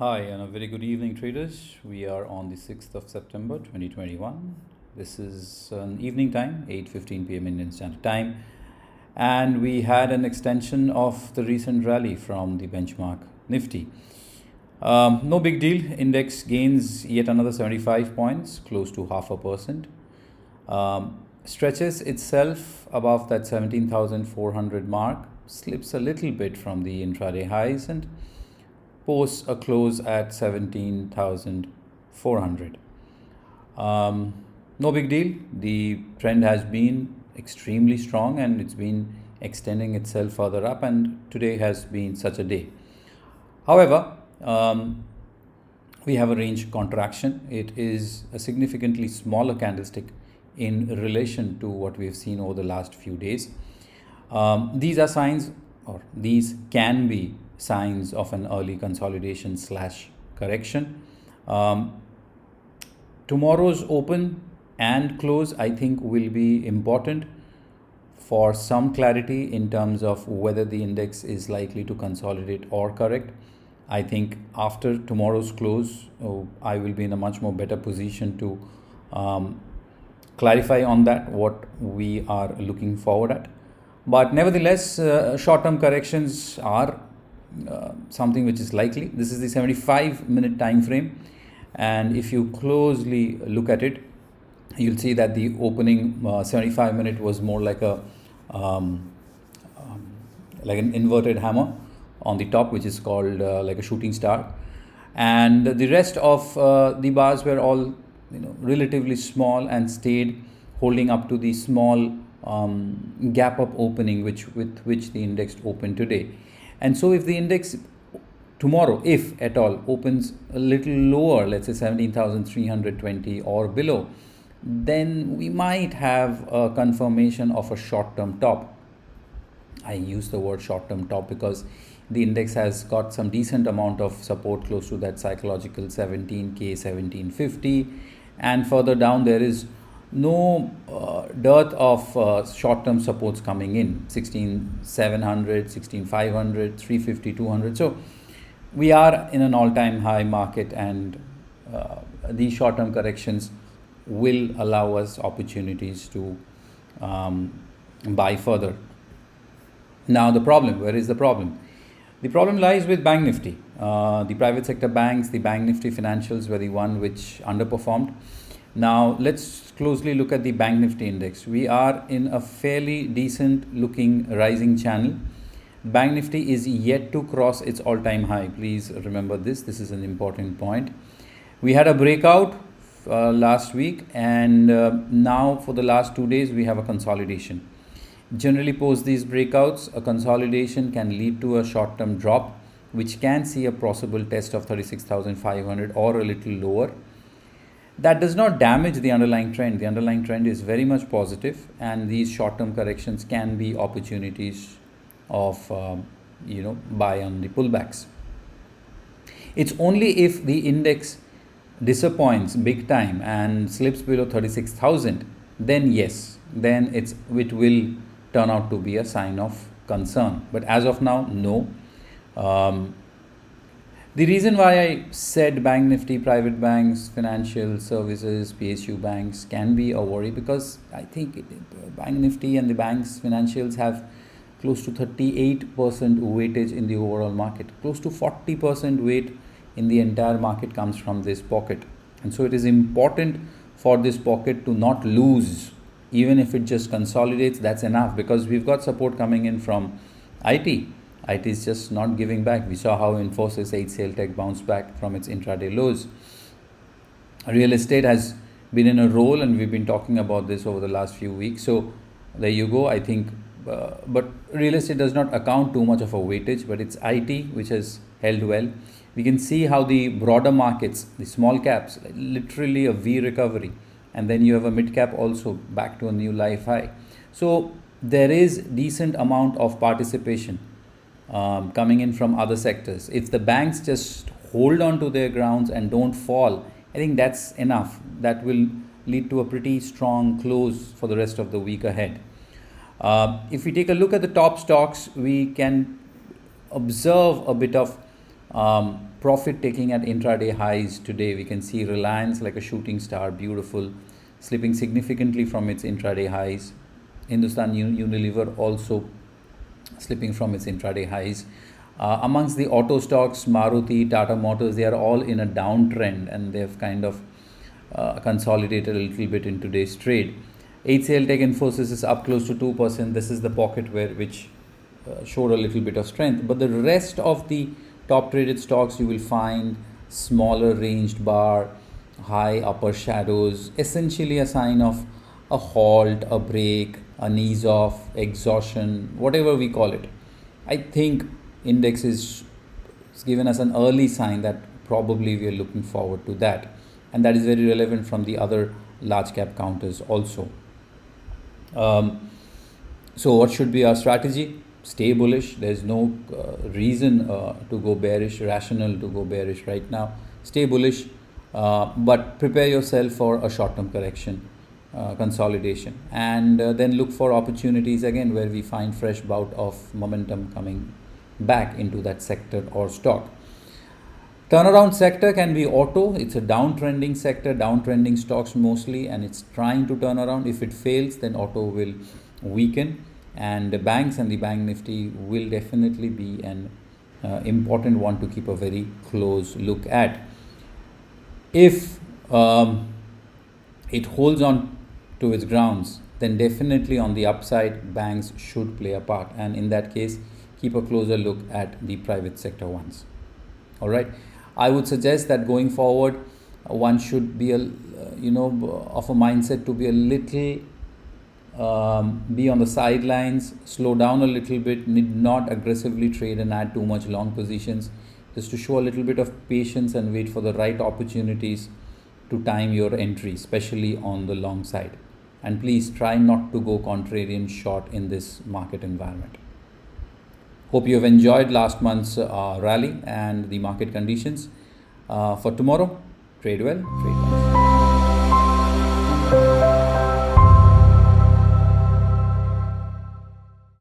Hi, and a very good evening, traders. We are on the 6th of September 2021. This is an evening time, 8:15 p.m. Indian Standard Time, and we had an extension of the recent rally from the benchmark Nifty. No big deal. Index gains yet another 75 points, close to 0.5%. Stretches itself above that 17,400 mark, slips a little bit from the intraday highs and posts a close at 17,400. No big deal. The trend has been extremely strong and it's been extending itself further up, and today has been such a day. However, we have a range contraction. It is a significantly smaller candlestick in relation to what we have seen over the last few days. These are signs, or these can be signs of an early consolidation / correction. Tomorrow's open and close, I think, will be important for some clarity in terms of whether the index is likely to consolidate or correct. I think after tomorrow's close, I will be in a much more better position to clarify on that, what we are looking forward at. But nevertheless, short-term corrections are something which is likely. This is the 75-minute time frame, and if you closely look at it, you'll see that the opening 75-minute was more like a like an inverted hammer on the top, which is called like a shooting star, and the rest of the bars were all relatively small and stayed holding up to the small gap up opening with which the index opened today. And so if the index tomorrow, if at all, opens a little lower, let's say 17,320 or below, then we might have a confirmation of a short-term top. I use the word short-term top because the index has got some decent amount of support close to that psychological 17K, 1750, and further down there is no dearth of short-term supports coming in, 16,700, 16,500, 350, 200. So we are in an all-time high market, and these short-term corrections will allow us opportunities to buy further. Now the problem, where is the problem? The problem lies with Bank Nifty. The private sector banks, the Bank Nifty financials were the one which underperformed. Now let's closely look at the Bank Nifty index. We are in a fairly decent looking rising channel. Bank Nifty is yet to cross its all-time high. Please remember this. This is an important point. We had a breakout last week, and now for the last 2 days we have a consolidation. Generally, post these breakouts, a consolidation can lead to a short-term drop, which can see a possible test of 36,500 or a little lower. That does not damage the underlying trend. The underlying trend is very much positive, and these short-term corrections can be opportunities of buy on the pullbacks. It's only if the index disappoints big time and slips below 36,000, then yes, then it will turn out to be a sign of concern. But as of now, no. The reason why I said Bank Nifty, private banks, financial services, PSU banks can be a worry, because I think Bank Nifty and the banks financials have close to 38% weightage in the overall market. Close to 40% weight in the entire market comes from this pocket. And so it is important for this pocket to not lose. Even if it just consolidates, that's enough, because we've got support coming in from IT. IT is just not giving back. We saw how Infosys, HCL Tech bounced back from its intraday lows. Real estate has been in a roll, and we've been talking about this over the last few weeks. So there you go. I think, but real estate does not account too much of a weightage, but it's IT which has held well. We can see how the broader markets, the small caps, literally a V recovery, and then you have a mid cap also back to a new life high. So there is decent amount of participation coming in from other sectors. If the banks just hold on to their grounds and don't fall, I think that's enough. That will lead to a pretty strong close for the rest of the week ahead. If we take a look at the top stocks, we can observe a bit of Profit taking at intraday highs today. We can see Reliance like a shooting star, beautiful, slipping significantly from its intraday highs. Hindustan Unilever also slipping from its intraday highs. Amongst the auto stocks, Maruti, Tata Motors, they are all in a downtrend, and they've kind of consolidated a little bit in today's trade. HCL Tech Infosys is up close to 2%. This is the pocket which showed a little bit of strength. But the rest of the top traded stocks, you will find smaller ranged bar, high upper shadows, essentially a sign of a halt, a break, an ease off, exhaustion, whatever we call it. I think index is given us an early sign that probably we are looking forward to that, and that is very relevant from the other large cap counters also. So what should be our strategy? Stay bullish. There's no reason to go bearish, rational to go bearish right now. Stay bullish, but prepare yourself for a short-term correction, consolidation, and then look for opportunities again where we find fresh bout of momentum coming back into that sector or stock. Turnaround sector can be auto. It's a downtrending sector, downtrending stocks mostly, and it's trying to turn around. If it fails, then auto will weaken, and the banks and the bank nifty will definitely be an important one to keep a very close look at. If it holds on to its grounds, then definitely on the upside, banks should play a part, and in that case, keep a closer look at the private sector ones. All right, I would suggest that going forward, one should be of a mindset to be a little be on the sidelines, slow down a little bit, need not aggressively trade and add too much long positions, just to show a little bit of patience and wait for the right opportunities to time your entry, especially on the long side. And please try not to go contrarian short in this market environment. Hope you have enjoyed last month's rally and the market conditions. For tomorrow, trade well, trade well.